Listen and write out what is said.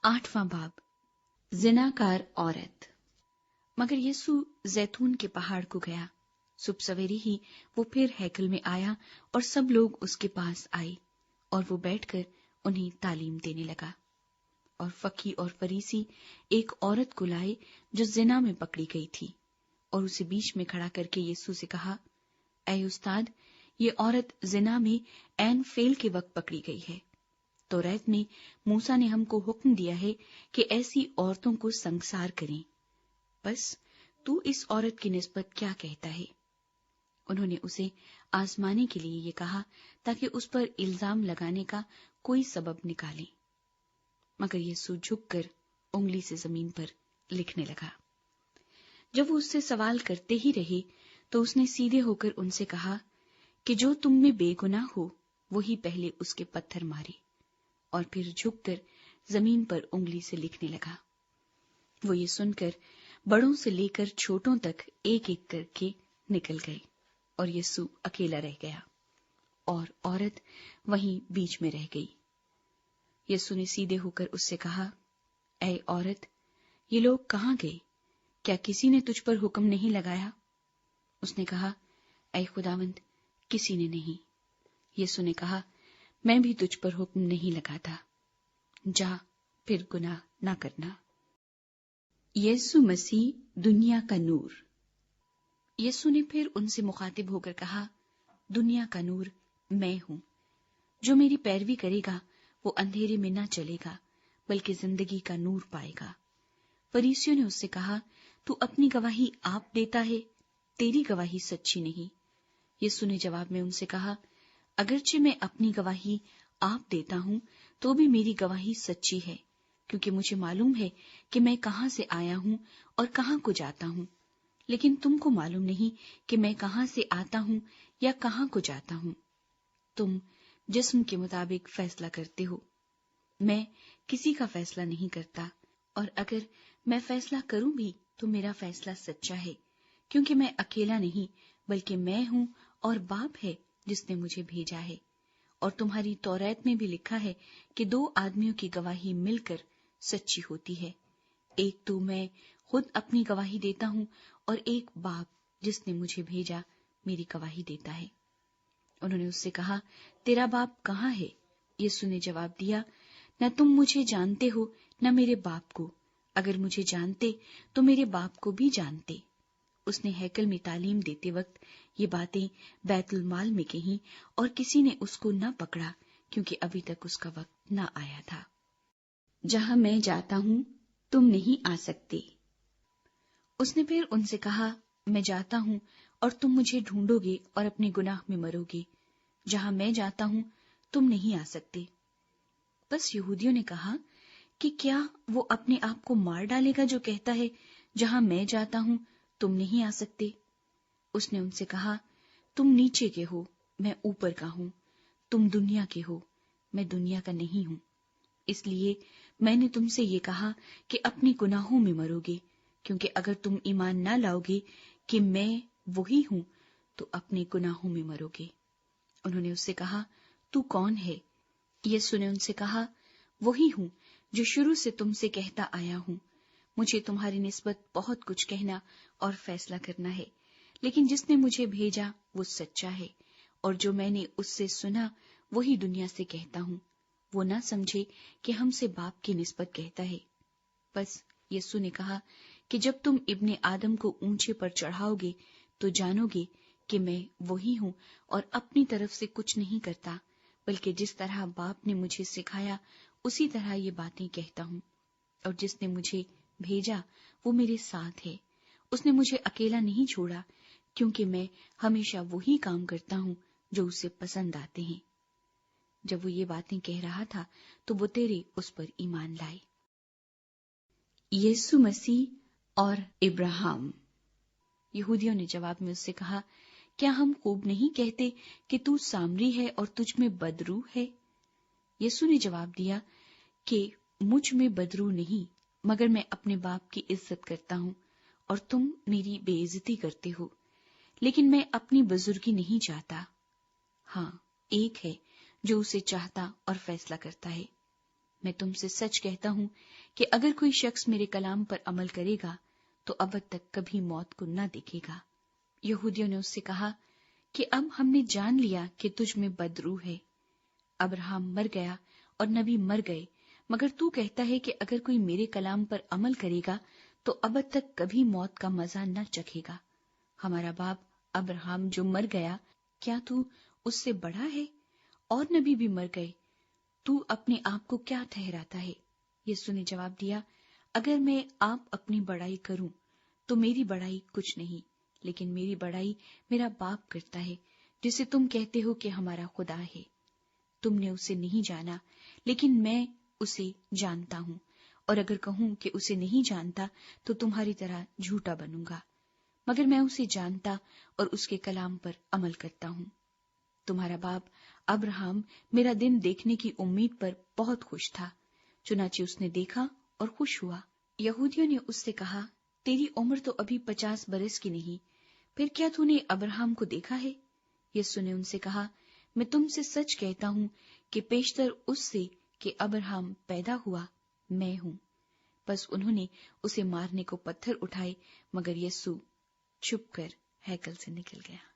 8वां बाब, जिनाकार औरत। मगर यीशु जैतून के पहाड़ को गया। सुबह सवेरे ही वो फिर हैकल में आया और सब लोग उसके पास आए और वो बैठकर उन्हें तालीम देने लगा। और फकीह और फरीसी एक औरत को लाए जो जिना में पकड़ी गई थी, और उसे बीच में खड़ा करके यीशु से कहा, ऐ उस्ताद, ये औरत जिना में ऐन फेल के वक्त पकड़ी गई है। तौरात में मूसा ने हमको हुक्म दिया है कि ऐसी औरतों को संसार करें। बस तू इस औरत की निस्बत क्या कहता है? उन्होंने उसे आजमाने के लिए ये कहा ताकि उस पर इल्जाम लगाने का कोई सबब निकालें। मगर यीशु झुककर उंगली से जमीन पर लिखने लगा। जब वो उससे सवाल करते ही रहे तो उसने सीधे होकर उनसे कहा कि जो तुम में बेगुनाह हो वही पहले उसके पत्थर मारे, और फिर झुककर जमीन पर उंगली से लिखने लगा। वो ये सुनकर बड़ों से लेकर छोटों तक एक एक करके निकल गए और यीशु अकेला रह गया और औरत वहीं बीच में रह गई। यीशु ने सीधे होकर उससे कहा, ऐ औरत, ये लोग कहाँ गए? क्या किसी ने तुझ पर हुक्म नहीं लगाया? उसने कहा, ऐ खुदावंद, किसी ने नहीं। यीशु ने कहा, मैं भी तुझ पर हुक्म नहीं लगाता। जा, फिर गुनाह ना करना। यीशु मसीह दुनिया का नूर। यीशु ने फिर उनसे मुखातिब होकर कहा, दुनिया का नूर मैं हूं। जो मेरी पैरवी करेगा वो अंधेरे में न चलेगा बल्कि जिंदगी का नूर पाएगा। फरीसियों ने उससे कहा, तू अपनी गवाही आप देता है, तेरी गवाही सच्ची नहीं। यीशु ने जवाब में उनसे कहा, अगरचे मैं अपनी गवाही आप देता हूं तो भी मेरी गवाही सच्ची है, क्योंकि मुझे मालूम है कि मैं कहां से आया हूं और कहां को जाता हूं। लेकिन तुमको मालूम नहीं कि मैं कहां से आता हूं या कहां को जाता हूं। तुम जिस्म के मुताबिक फैसला करते हो। मैं किसी का फैसला नहीं करता, और अगर मैं फैसला करूं भी तो मेरा फैसला सच्चा है, क्योंकि मैं अकेला नहीं बल्कि मैं हूं और बाप है जिसने मुझे भेजा है। और तुम्हारी तौरात में भी लिखा है कि 2 आदमियों की गवाही मिलकर सच्ची होती है। एक तो मैं खुद अपनी गवाही देता हूं और एक बाप जिसने मुझे भेजा मेरी गवाही देता है। उन्होंने उससे कहा, तेरा बाप कहाँ है? यीशु ने जवाब दिया, न तुम मुझे जानते हो न मेरे बाप को। अगर मुझे जानते तो मेरे बाप को भी जानते। उसने हैकल में तालीम देते वक्त ये बातें बैतुल माल में कहीं, और किसी ने उसको न पकड़ा क्योंकि अभी तक उसका वक्त न आया था। जहां मैं जाता हूं तुम नहीं आ सकते। उसने फिर उनसे कहा, मैं जाता हूं और तुम मुझे ढूंढोगे और अपने गुनाह में मरोगे। जहां मैं जाता हूं तुम नहीं आ सकते। बस यहूदियों ने कहा कि क्या वो अपने आप को मार डालेगा जो कहता है, जहां मैं जाता हूं तुम नहीं आ सकते। उसने उनसे कहा, तुम नीचे के हो, मैं ऊपर का हूं। तुम दुनिया के हो, मैं दुनिया का नहीं हूं। इसलिए मैंने तुमसे ये कहा कि अपने गुनाहों में मरोगे, क्योंकि अगर तुम ईमान न लाओगे कि मैं वही हूं तो अपने गुनाहों में मरोगे। उन्होंने उससे कहा, तू कौन है? यीशु ने उनसे कहा, वही हूं जो शुरू से तुमसे कहता आया हूं। मुझे तुम्हारी निस्बत बहुत कुछ कहना और फैसला करना है, लेकिन जिसने मुझे भेजा वो सच्चा है, और जो मैंने उससे सुना वही दुनिया से कहता हूं। वो न समझे कि हमसे बाप की निस्बत कहता है। बस यीशु ने कहा कि जब तुम इब्ने आदम को ऊंचे पर चढ़ाओगे तो जानोगे कि मैं वही हूं और अपनी तरफ से कुछ नहीं करता, बल्कि जिस तरह बाप ने मुझे सिखाया उसी तरह ये बातें कहता हूं। और जिसने मुझे भेजा वो मेरे साथ है। उसने मुझे अकेला नहीं छोड़ा, क्योंकि मैं हमेशा वही काम करता हूं जो उसे पसंद आते हैं। जब वो ये बातें कह रहा था तो वो तेरे उस पर ईमान लाए। यीशु मसीह और इब्राहिम। यहूदियों ने जवाब में उससे कहा, क्या हम खूब नहीं कहते कि तू सामरी है और तुझ में बदरू है? यीशु ने जवाब दिया कि मुझ में बदरू नहीं, मगर मैं अपने बाप की इज्जत करता हूं और तुम मेरी बेइज्जती करते हो। लेकिन मैं अपनी बुजुर्गी नहीं चाहता। हाँ, एक है जो उसे चाहता और फैसला करता है। میں تم سے سچ کہتا ہوں کہ اگر کوئی شخص میرے کلام پر عمل کرے گا تو ابد تک کبھی موت کو نہ دیکھے گا۔ یہودیوں نے اس سے کہا کہ اب ہم نے جان لیا کہ تجھ میں بدروح ہے۔ ابراہم مر گیا اور نبی مر گئے، مگر تو کہتا ہے کہ اگر کوئی میرے کلام پر عمل کرے گا تو ابد تک کبھی موت کا مزہ نہ چکھے گا۔ ہمارا باپ ابراہم جو مر گیا، کیا تو اس سے بڑا ہے؟ اور نبی بھی مر گئے، تو اپنے آپ کو کیا ٹھہراتا ہے؟ یسوع نے جواب دیا، اگر میں آپ اپنی بڑائی کروں تو میری بڑائی کچھ نہیں، لیکن میری بڑائی میرا باپ کرتا ہے، جسے تم کہتے ہو کہ ہمارا خدا ہے۔ تم نے اسے نہیں جانا، لیکن میں اسے جانتا ہوں، اور اگر کہوں کہ اسے نہیں جانتا تو تمہاری طرح جھوٹا بنوں گا، مگر میں اسے جانتا اور اس کے کلام پر عمل کرتا ہوں۔ تمہارا باپ ابراہم میرا دن دیکھنے کی امید پر بہت خوش تھا، چنانچہ اس نے دیکھا اور خوش ہوا۔ یہودیوں نے اس سے کہا، تیری عمر تو ابھی 50 برس کی نہیں، پھر کیا تو نے ابراہم کو دیکھا ہے؟ یسوع نے ان سے کہا، میں تم سے سچ کہتا ہوں کہ پیشتر اس سے کہ ابراہم پیدا ہوا میں ہوں۔ بس انہوں نے اسے مارنے کو پتھر اٹھائے، مگر یسوع چھپ کر ہیکل سے نکل گیا۔